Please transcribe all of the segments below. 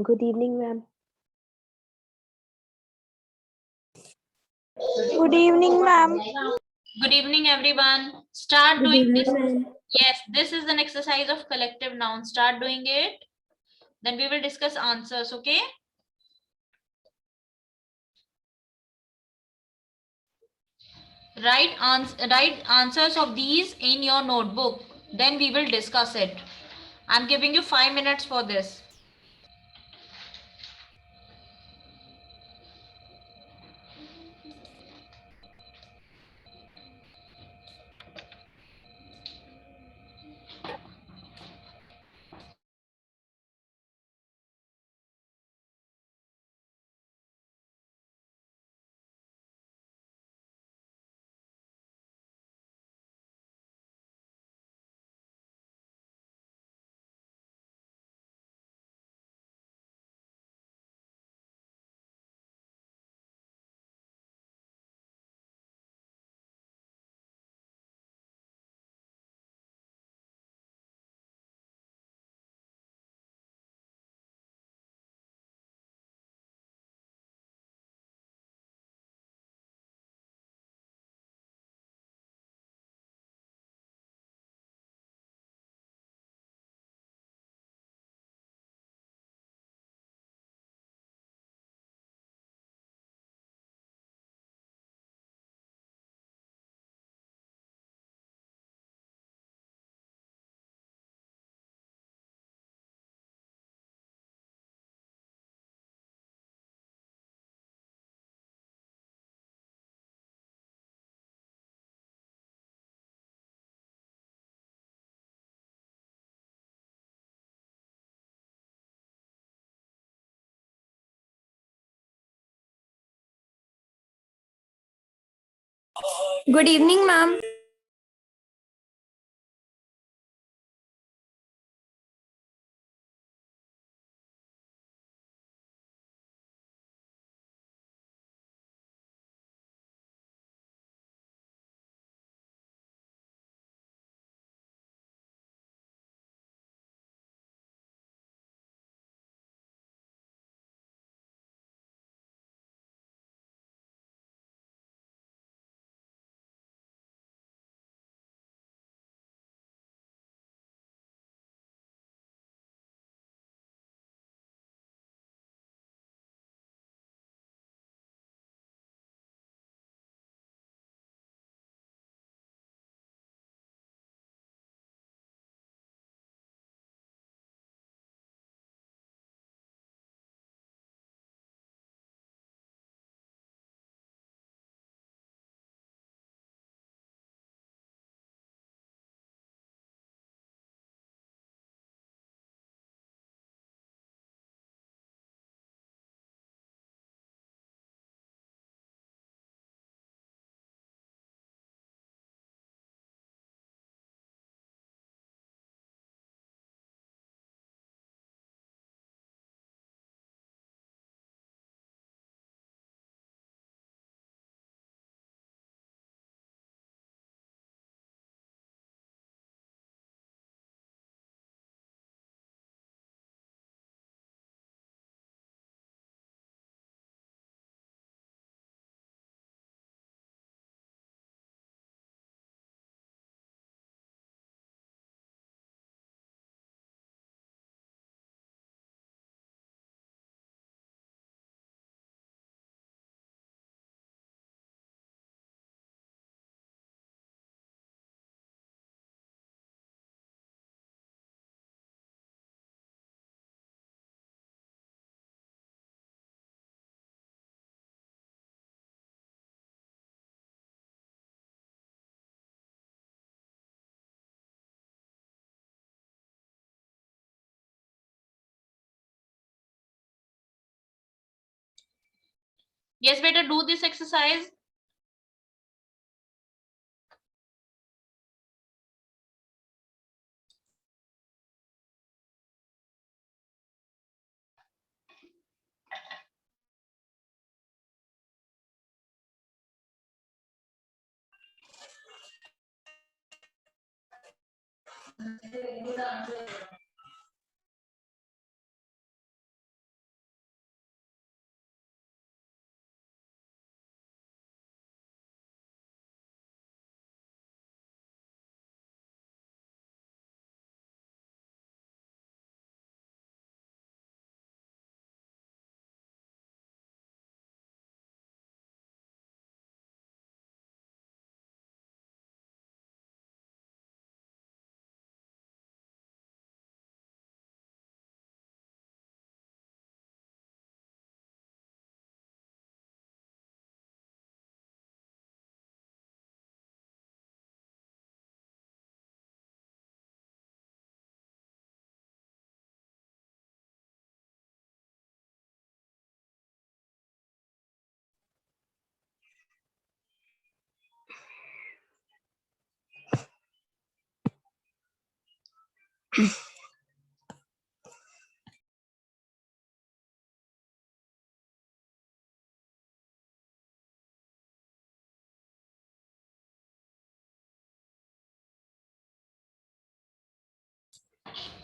Good evening, ma'am. Good evening, ma'am. Good evening, everyone. Start Good doing evening, this. ma'am. Yes, this is an exercise of collective nouns. Start doing it. Then we will discuss answers, okay? Write answers of these in your notebook. Then we will discuss it. I'm giving you 5 minutes for this. Good evening, ma'am. Yes, better do this exercise.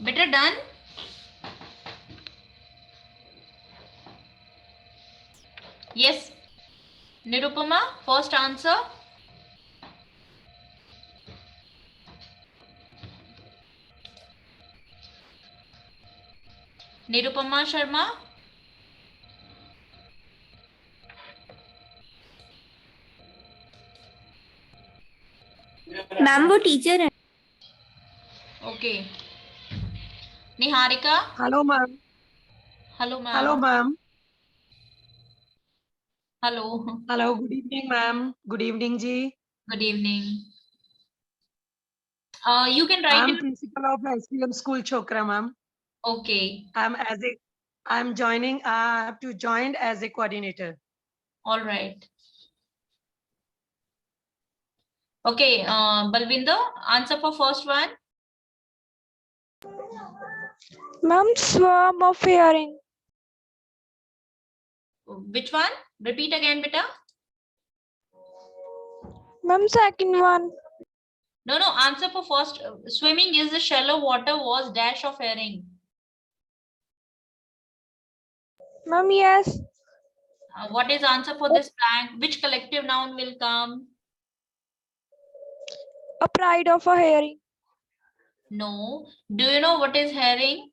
Better done? Yes. Nirupama, first answer. Nirupama Sharma. Ma'am वो teacher है. Okay. Niharika. Hello, ma'am. Hello, ma'am. Hello, ma'am. Hello. Hello. Good evening, ma'am. Good evening, ji. Good evening. You can I write am in. principal of SPM School Chokra, ma'am. Okay. I'm joining. I have to join as a coordinator. All right. Okay. Balvinder, answer for first one. Ma'am, swarm of hearing. Which one? Repeat again, beta. Ma'am, second one. No, no. Answer for first. Swimming is the shallow water was dash of herring. Ma'am, yes. What is answer for this blank? Which collective noun will come? A pride of a hearing. No. Do you know what is herring?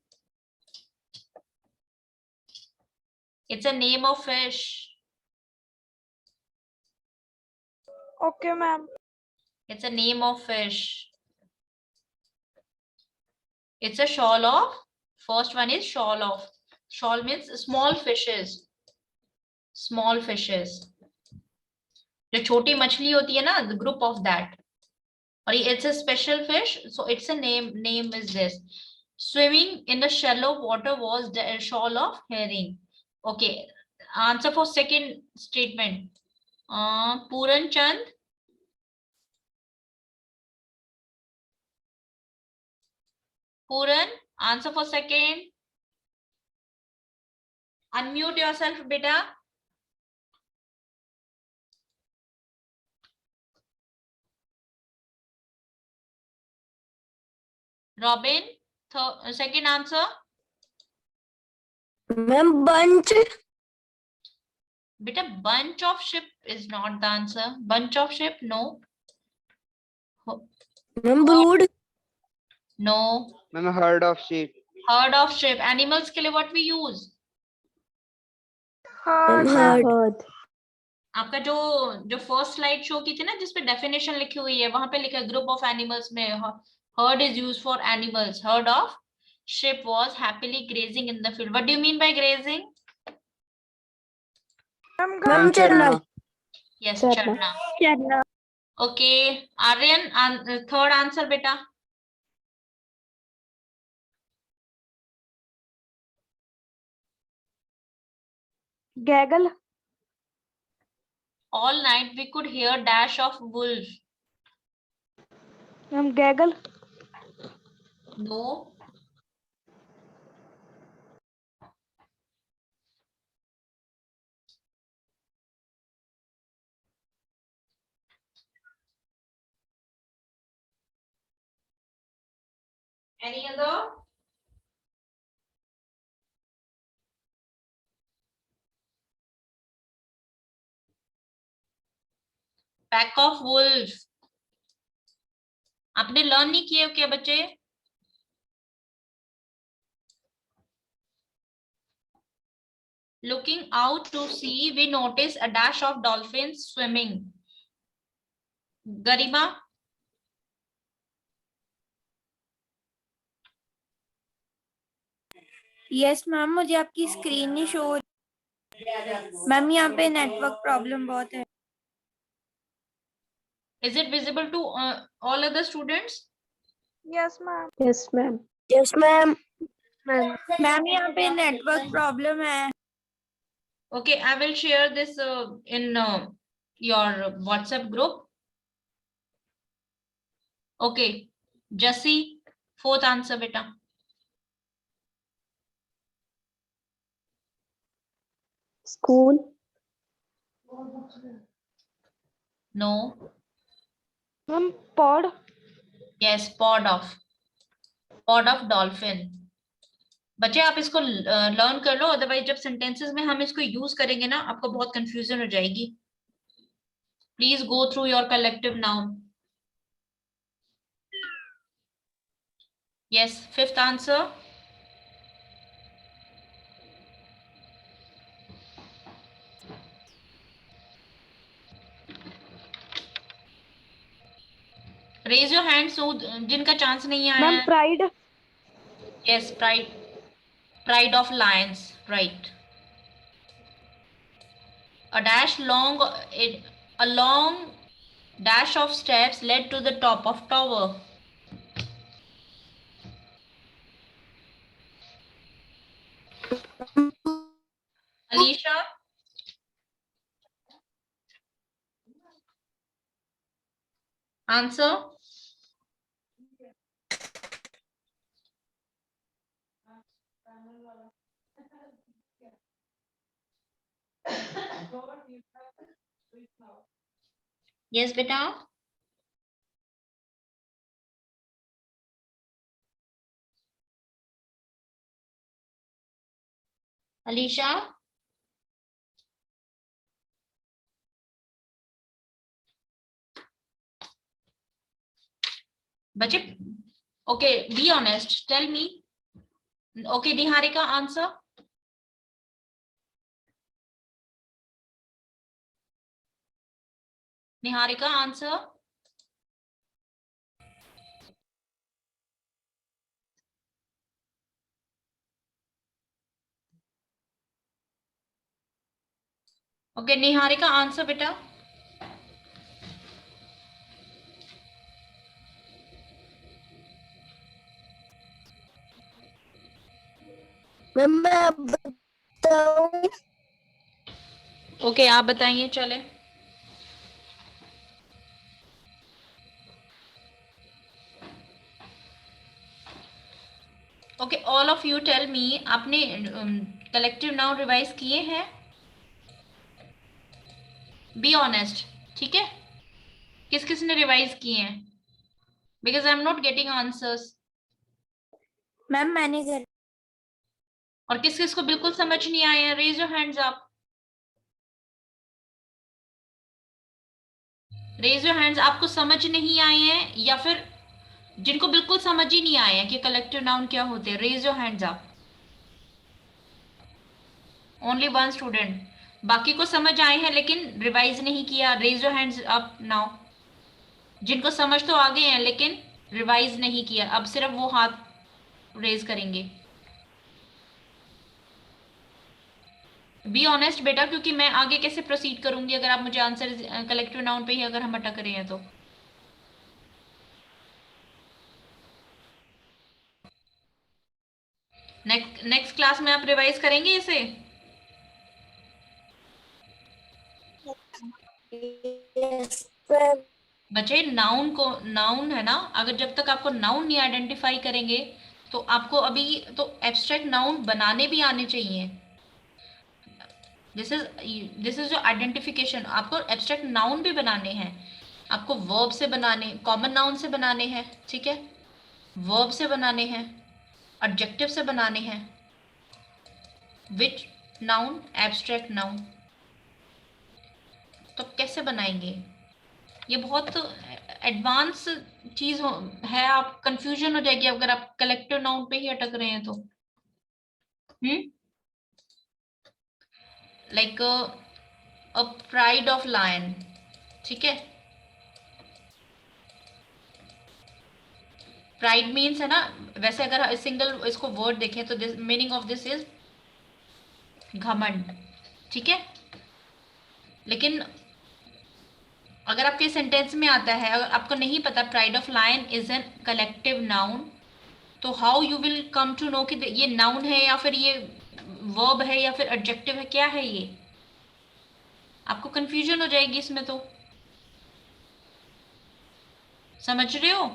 It's a name of fish. Okay, ma'am. It's a name of fish. It's a shoal of. First one is shoal of. Shoal means small fishes. Small fishes. जो छोटी मछली होती है ना, the group of that. Or it's a special fish, so it's a name is this. Swimming in the shallow water was the shoal of herring. Okay, answer for second statement. Puran Chand. Puran, answer for second. Unmute yourself, beta. Robin, second answer. Ma'am, bunch. Beta, bunch of ship is not the answer. Bunch of ship, no. Ma'am, brood. No. Ma'am, herd of sheep. Herd of ship. Animals के लिए what we use? Herd. आपका जो first slide show की थी ना, जिसपे definition लिखी हुई है, वहां पे लिखा है ग्रुप ऑफ एनिमल्स में heard is used for animals. Heard of ship was happily grazing in the field. What do you mean by grazing? Ma'am, चरना. यस, चरना. चरना. चरना. ओके आर्यन, थर्ड आंसर बेटा. Gaggle. All night we could hear dash of wolf. Ma'am, gaggle. No. Any other? Pack of wolf. आपने learn नहीं किए क्या बच्चे? Looking out to sea, we notice a dash of dolphins swimming. Garima. Yes ma'am, मुझे आपकी screen नहीं show. Ma'am, यहाँ पे नेटवर्क प्रॉब्लम बहुत है. Is it visible to all other students? Yes ma'am. Yes ma'am. Yes ma'am. Ma'am, यहाँ पे network problem है. Okay, I will share this in your WhatsApp group. Okay, Jassi, fourth answer, beta. School. No. Ma'am, pod. Yes, pod of. Pod of dolphin. बच्चे आप इसको learn कर लो, otherwise जब sentences में हम इसको यूज करेंगे ना आपको बहुत कंफ्यूजन हो जाएगी। Please go through your collective noun. Yes, fifth answer. Raise your hand so जिनका चांस नहीं आया मैम है। Pride. Yes, pride, pride of lions, right. A dash long, a long dash of steps led to the top of tower. Alicia, answer. Yes, beta. Alicia. बच्चे, okay, be honest. Tell me. Okay, Niharika, answer. Niharika, answer. Okay, Niharika, answer, beta. Ma'am मैं बताऊं? Okay, आप बताइए, चले। Okay, all of you tell me, आपने collective noun revise किए हैं? Be honest, ठीक है? किस किस ने रिवाइज किए हैं? Because I am not getting answers. Ma'am मैंने कर। और किस किस को बिल्कुल समझ नहीं आया? Raise your hands up. Raise your hands, आपको समझ नहीं आए हैं या फिर जिनको बिल्कुल समझ ही नहीं आया कि कलेक्टिव नाउन क्या होते हैं? Raise your hands up. Only one student. बाकी को समझ आए हैं लेकिन रिवाइज नहीं किया। Raise your hands up now. जिनको समझ तो आ गए हैं लेकिन रिवाइज नहीं किया, अब सिर्फ वो हाथ रेज करेंगे। बी ऑनेस्ट बेटा, क्योंकि मैं आगे कैसे प्रोसीड करूंगी अगर आप मुझे आंसर कलेक्टिव नाउन पे ही अगर हम अटक रहे हैं तो। नेक्स्ट क्लास में आप रिवाइज करेंगे इसे? बच्चे नाउन को, नाउन है ना, अगर जब तक आपको नाउन नहीं आइडेंटिफाई करेंगे तो आपको अभी तो एब्स्ट्रैक्ट नाउन बनाने भी आने चाहिए। दिस इज जो आइडेंटिफिकेशन, आपको एब्स्ट्रैक्ट नाउन भी बनाने हैं, आपको वर्ब से बनाने, कॉमन नाउन से बनाने हैं, ठीक है, वर्ब से बनाने हैं, एडजेक्टिव से बनाने हैं, विच नाउन, एब्स्ट्रैक्ट नाउन। तो कैसे बनाएंगे? ये बहुत एडवांस चीज है, आप कंफ्यूजन हो जाएगी अगर आप कलेक्टिव नाउन पे ही अटक रहे हैं तो। Like a pride of lion, ठीक है, प्राइड मीन्स है ना, वैसे अगर सिंगल इसको वर्ड देखें तो मीनिंग ऑफ दिस इज घमंड, ठीक है। लेकिन अगर आपके सेंटेंस में आता है, अगर आपको नहीं पता pride of lion is an collective noun, तो how you will come to know कि ये नाउन है या फिर ये वर्ब है या फिर एडजेक्टिव है, क्या है ये? आपको कंफ्यूजन हो जाएगी इसमें तो। समझ रहे हो?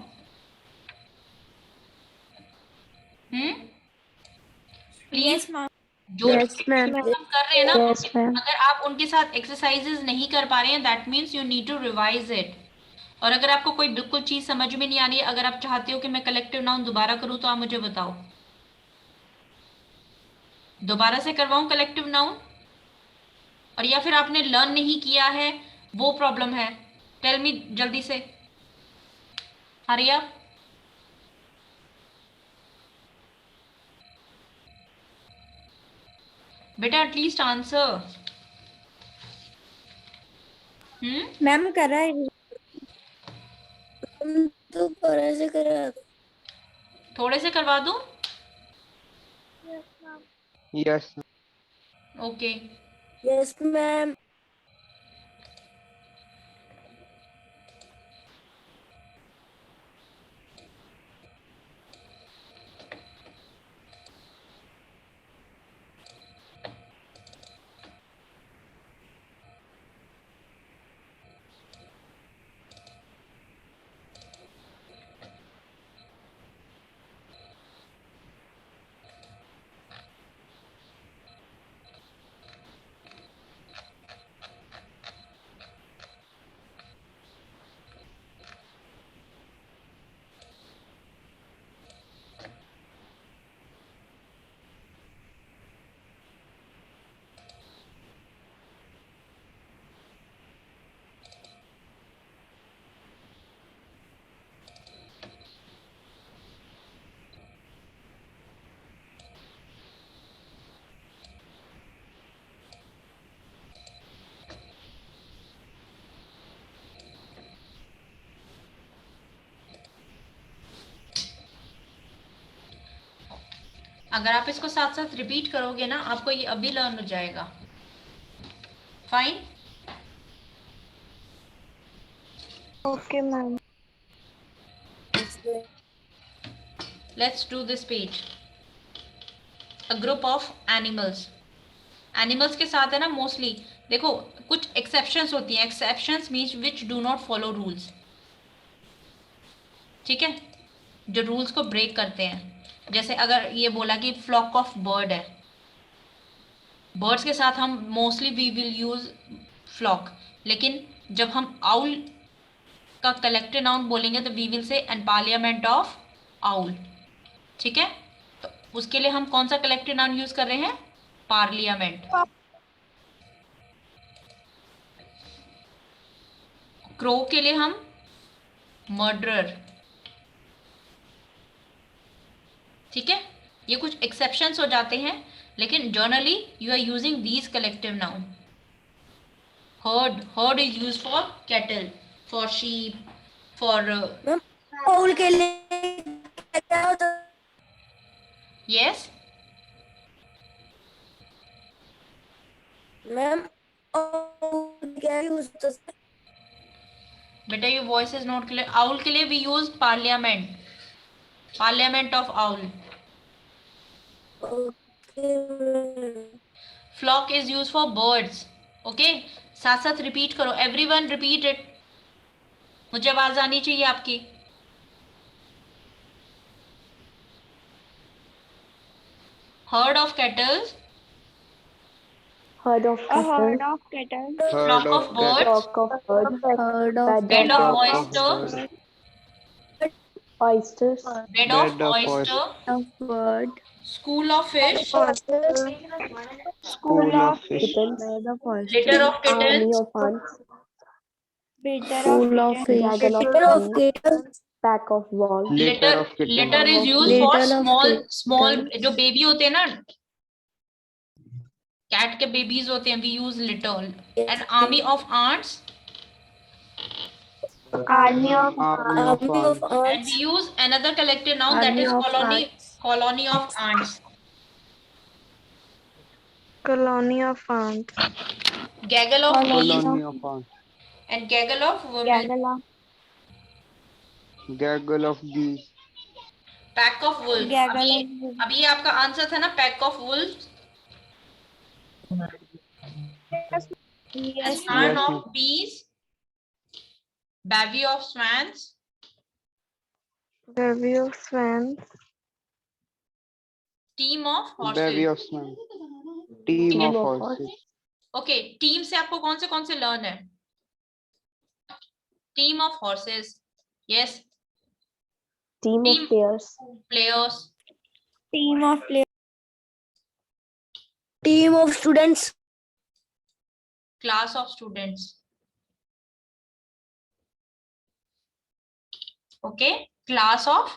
प्लीज जो हम कर रहे हैं ना, अगर आप उनके साथ एक्सरसाइजेज नहीं कर पा रहे हैं, that means you need to revise it. और अगर आपको कोई बिल्कुल चीज समझ में नहीं आ रही है, अगर आप चाहते हो कि मैं कलेक्टिव नाउन दोबारा करूं तो आप मुझे बताओ, दोबारा से करवाऊं कलेक्टिव नाउन? और या फिर आपने लर्न नहीं किया है, वो प्रॉब्लम है? टेल मी जल्दी से, हरी अप। बेटा एटलीस्ट आंसर। मैम कर रहा है। तो थोड़ा से करा। थोड़े से करवा दूं? यस। ओके। Yes ma'am. अगर आप इसको साथ साथ रिपीट करोगे ना, आपको ये अभी लर्न हो जाएगा। Fine. Okay ma'am. Let's do this page. A group of animals. Animals के साथ है ना मोस्टली, देखो कुछ एक्सेप्शंस होती हैं। Exceptions means which do not follow rules, ठीक है, जो रूल्स को ब्रेक करते हैं। जैसे अगर ये बोला कि फ्लॉक ऑफ बर्ड है, बर्ड्स के साथ हम mostly we will use flock, लेकिन जब हम आउल का कलेक्टिव नाउन बोलेंगे तो we will say an parliament of owl, ठीक है। तो उसके लिए हम कौन सा कलेक्टिव नाउन यूज कर रहे हैं? पार्लियामेंट। क्रो के लिए हम मर्डरर, ठीक है। ये कुछ एक्सेप्शंस हो जाते हैं, लेकिन generally you are using these collective noun. Herd is use for cattle, for sheep, for owl के लिए क्या होता है? यस। मैम आउल क्या यूज होता है? बेटा your voice is not clear. Owl के लिए we use parliament, parliament of owl. Okay. Flock is use for birds. Okay, साथ साथ रिपीट करो, एवरीवन रिपीट इट। मुझे आवाज आनी चाहिए आपकी। Herd of cattles, herd of cattle, cattle. Flock of birds, flock of birds, Herd of bed of Flock of oyster, birds, oysters, bed bed of of oyster, of bird. School of fish, school of fish, kittens, Bed of litter oyster. Of army kittens, of ants, School of fish. gaggle of Litter of geese, kittens. pack of wolves, litter litter, of kittens, litter is use for Litter of small small, kittens. जो baby होते हैं ना, cat के babies होते हैं, we use litter. An army of ants, Army of army of ants, and we use another collective noun that Army is of colony, ants. colony of ants. Colony of ants. Gaggle of bees colony of ants, and gaggle of women. gaggle of geese, Pack of wolves. अभी ये आपका answer था ना, pack of wolves. A swarm Yes, of ma'am. bees. Bevy of swans. Bevy of swans. Team of bevy horses. of swans, team of horses, Okay, team से आपको कौन से learn है? Team of horses. Yes. Team Team of players. players. Team of players. Team of students. Class of students. Okay, class of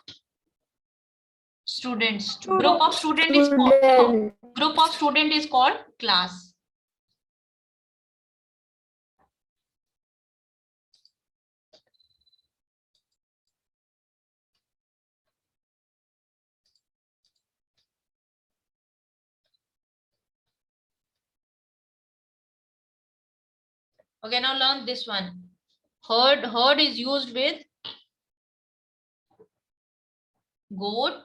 students. Group of student is called, no, group of student is called class. Okay, now learn this one. Herd is used with goat,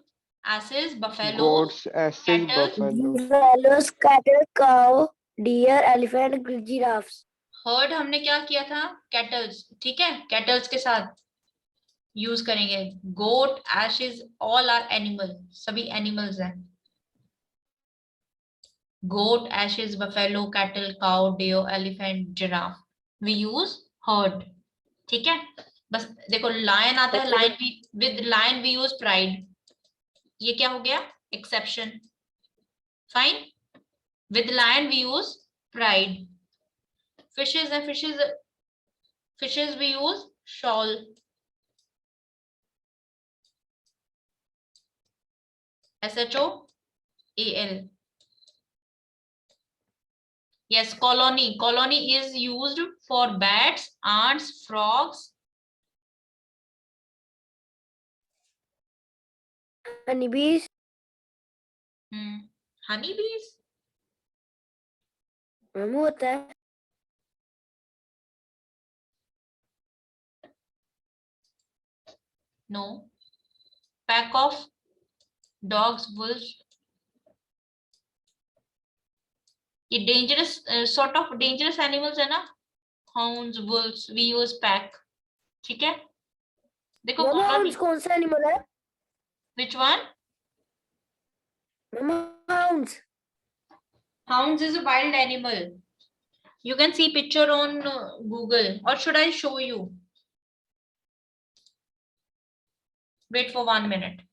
asses, buffalo, Goats, asses, cattle. buffalo. Cattle, cow, deer, elephant, giraffes. Heard हमने क्या किया था? Kettles. ठीक है, kettles के साथ use करेंगे. Goat, asses, all are animal. सभी एनिमल्स हैं. Goat, asses, buffalo, cattle, cow, deer, elephant, giraffe. We use herd. ठीक है, बस देखो लायन आता है. लायन भी, with lion we use pride. ये क्या हो गया? Exception. Fine. With lion we use pride. Fishes and fishes we use shoal. SHOAL. Yes, colony. Colony is used for bats, ants, frogs. Honeybees. Honeybees. होता है. No. Pack of dogs, wolves. ये dangerous sort of dangerous animals है ना. Hounds, wolves. We use pack. ठीक है. देखो colony. कौन सा एनिमल है? Which one? Hounds. Hounds is a wild animal. You can see picture on Google, or should I show you? Wait for 1 minute.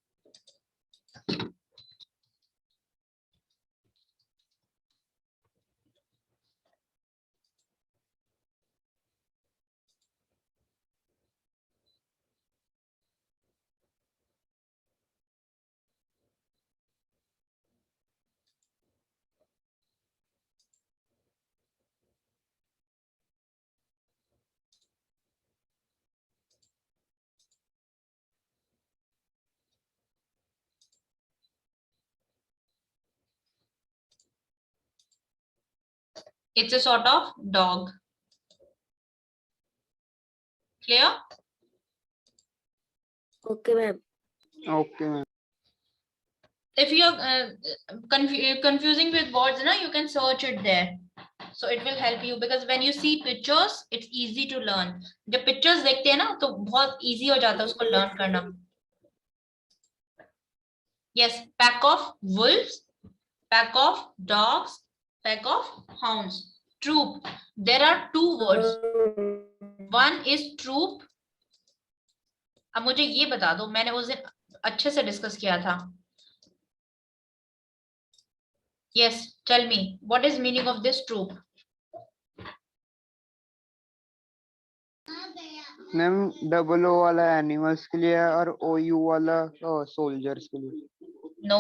It's a sort of dog. Clear? Okay, ma'am. Okay, ma'am. If you're confusing with words, na, you can search it there. So it will help you, because when you see pictures, it's easy to learn. जब pictures देखते हैं ना, तो बहुत easy हो जाता है उसको learn करना. Yes, pack of wolves, pack of dogs, pack of hounds. Troop. There are two words. One is troop. अब मुझे ये बता दो, मैंने उस दिन अच्छे से डिस्कस किया था. Yes, tell me, what is meaning of this troop? Ma'am double O वाला एनिमल्स के लिए है और ओ यू वाला सोल्जर्स के लिए. नो,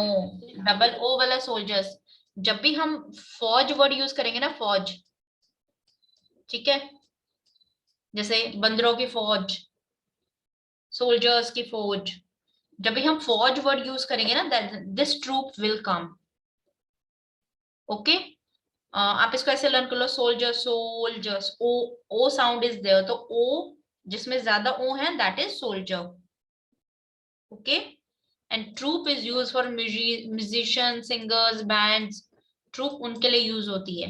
डबल ओ वाला सोल्जर्स. जब भी हम फौज वर्ड यूज करेंगे ना, फौज, ठीक है, जैसे बंदरों की फौज, सोल्जर्स की फौज, जब भी हम फौज वर्ड यूज करेंगे ना, this troop will come. Okay, आप इसको ऐसे लर्न कर लो. Soldier, soldiers, o sound is there, तो ओ जिसमें ज्यादा ओ है, that is soldier. Okay, and troop is use for musician, singers, bands. Troop उनके लिए यूज होती है.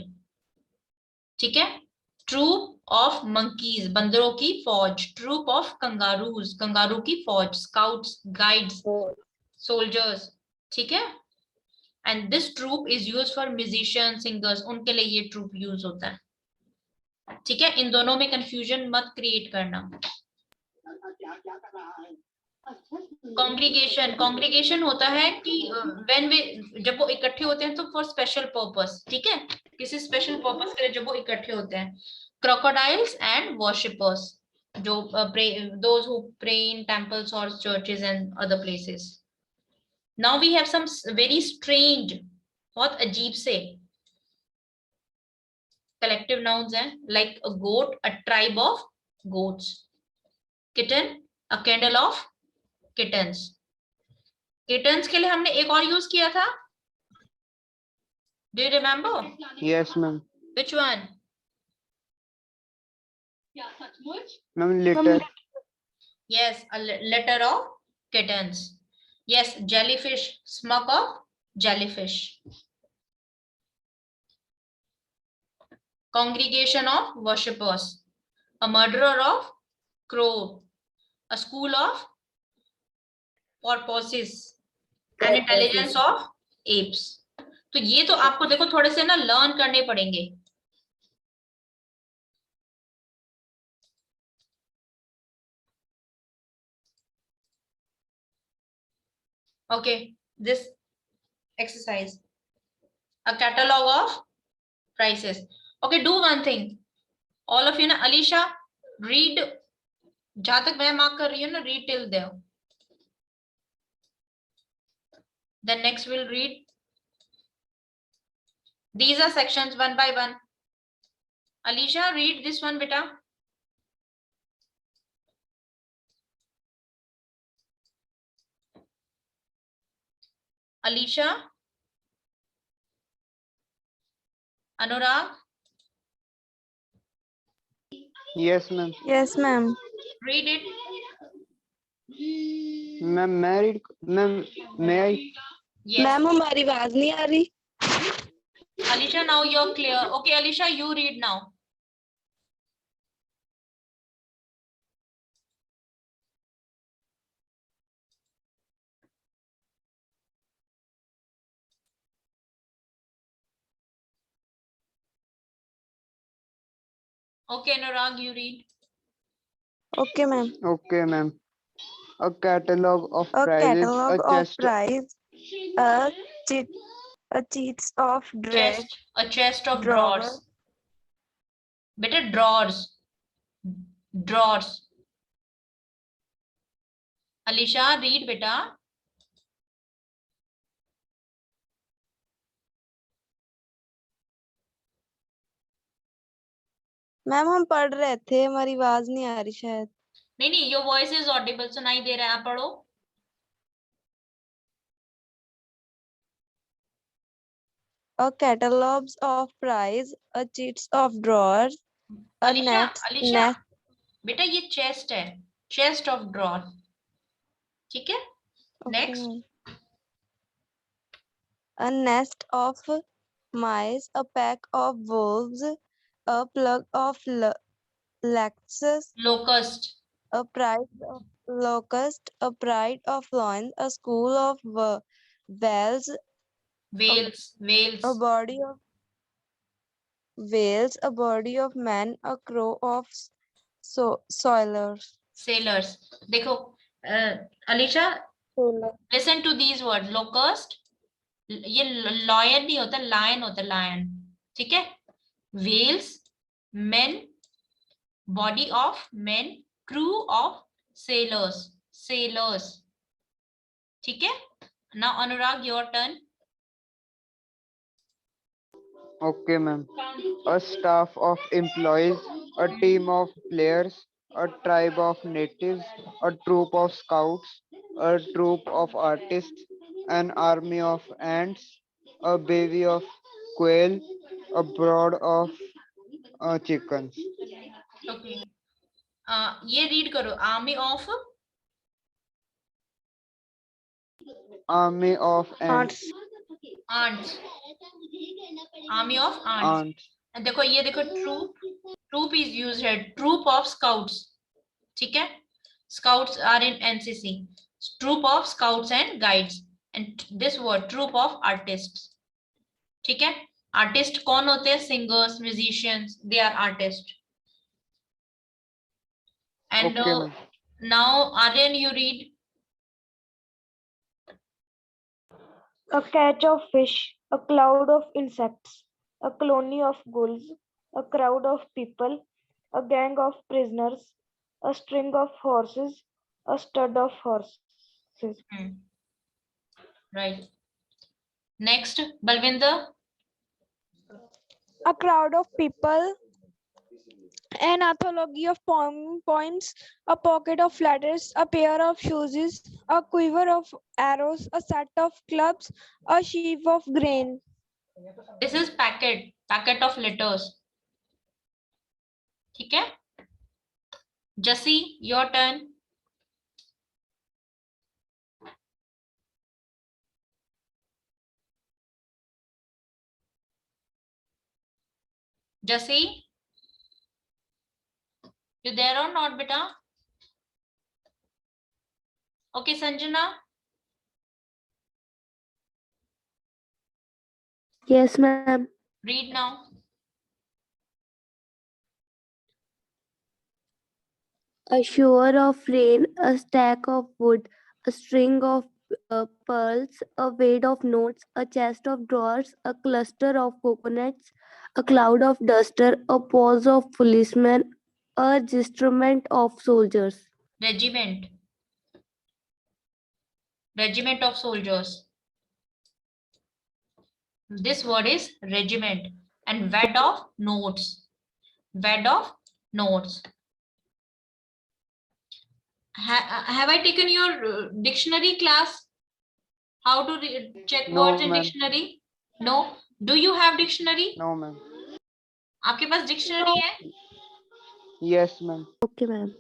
ठीक है. ट्रूप ऑफ मंकीज, बंदरों की फौज. ट्रूप ऑफ कंगारूज, कंगारू की फौज. Scouts, guides, soldiers. ठीक है. And this troop is use for musician, singers, उनके लिए ये ट्रूप यूज होता है. ठीक है, इन दोनों में कंफ्यूजन मत क्रिएट करना. कॉन्ग्रीगेशन होता है कि व्हेन वे जब वो इकट्ठे होते हैं तो फॉर स्पेशल पर्पस, ठीक है, किसी स्पेशल पर्पस के लिए जब वो इकट्ठे होते हैं. क्रोकोडाइल्स एंड वर्शिपर्स, जो those who pray in temples और churches and other places. Now we have some very strange, बहुत अजीब से कलेक्टिव नाउन्स हैं, like a goat, a tribe of goats. Kitten, a candle of kittens. Kittens के लिए हमने एक और यूज किया था. Do you remember? Yes, ma'am. Which one? Ma'am, litter. Yes, a litter of kittens. Yes, jellyfish, smoke of jellyfish. Congregation of worshippers, a murderer of crow, a school of porpoises, and intelligence of apes. तो ये तो आपको देखो थोड़े से ना learn करने पड़ेंगे. Okay, this exercise, a catalog of prices. Okay, do one thing, all of you na, Alisha, read, जहां तक मैं मार्क कर रही हूँ ना, read till there. Then next we'll read. These are sections one by one. Alisha, read this one, beta. Alisha, Anurag, Yes, ma'am. Yes, ma'am. read it. Ma'am, married. Ma'am, may I? Yes. Ma'am हमारी आवाज नहीं आ रही. Alisha, now you're clear. Okay, Alisha, you read now. Okay, Anurag, you read. Okay, ma'am. Okay, ma'am. A catalog of A prices, catalog a of chest, price, a cheat, a cheats of dress, Chest, a chest of drawer. drawers. Beta, drawers. Drawers. Alisha, read, beta. Ma'am हम पढ़ रहे थे, हमारी आवाज नहीं आ रही शायद. नहीं, your voice is audible, सुनाई दे रहा है, आप पढ़ो. A catalogs of price, a cheats of drawers, a Alisha, बेटा ये chest है, chest of drawer. ठीक है? Next. A nest of mice, a pack of wolves, a plug of Locust. a pride of locust, a pride of loins, a school of whales, a body of whales, a body of man, a crow of sailors. देखो, Alisha, listen to these words. Locust, ये lion नहीं होता, lion होता, lion. ठीक है? Whales, men, body of men, crew of sailors. ठीक है? Now Anurag, your turn. Okay, ma'am. A staff of employees, a team of players, a tribe of natives, a troop of scouts, a troop of artists, an army of ants, a bevy of quail, a brood of chickens. Okay. ये read करो. Army of ants. ants. Army of ants. देखो ये देखो, troop is used here. Troop of scouts. ठीक है? Scouts are in NCC. Troop of scouts and guides. And this word, troop of artists. ठीक है? Artist कौन होते हैं? Singers, musicians. They are artists. And Okay, Now, Aryan, you read. A catch of fish, a cloud of insects, a colony of gulls, a crowd of people, a gang of prisoners, a string of horses, a stud of horses. Right. Next, Balvinder. A crowd of people, an anthology of poems, a pocket of letters, a pair of shoes, a quiver of arrows, a set of clubs, a sheaf of grain. This is packet of letters. ठीक है? Jassi, your turn. Jassi, you there or not, beta? Okay, Sanjana. Yes, ma'am. Read now. A shower of rain, a stack of wood, a string of pearls, a weight of notes, a chest of drawers, a cluster of coconuts, a cloud of duster, a pause of policemen, a regiment of soldiers. Regiment. Regiment of soldiers. This word is regiment. And wad of notes. Wad of notes. Have I taken your dictionary class? How to check No, words in ma'am. dictionary? No. Do you have dictionary? No, ma'am. आपके पास dictionary है? Yes, ma'am. Okay, ma'am.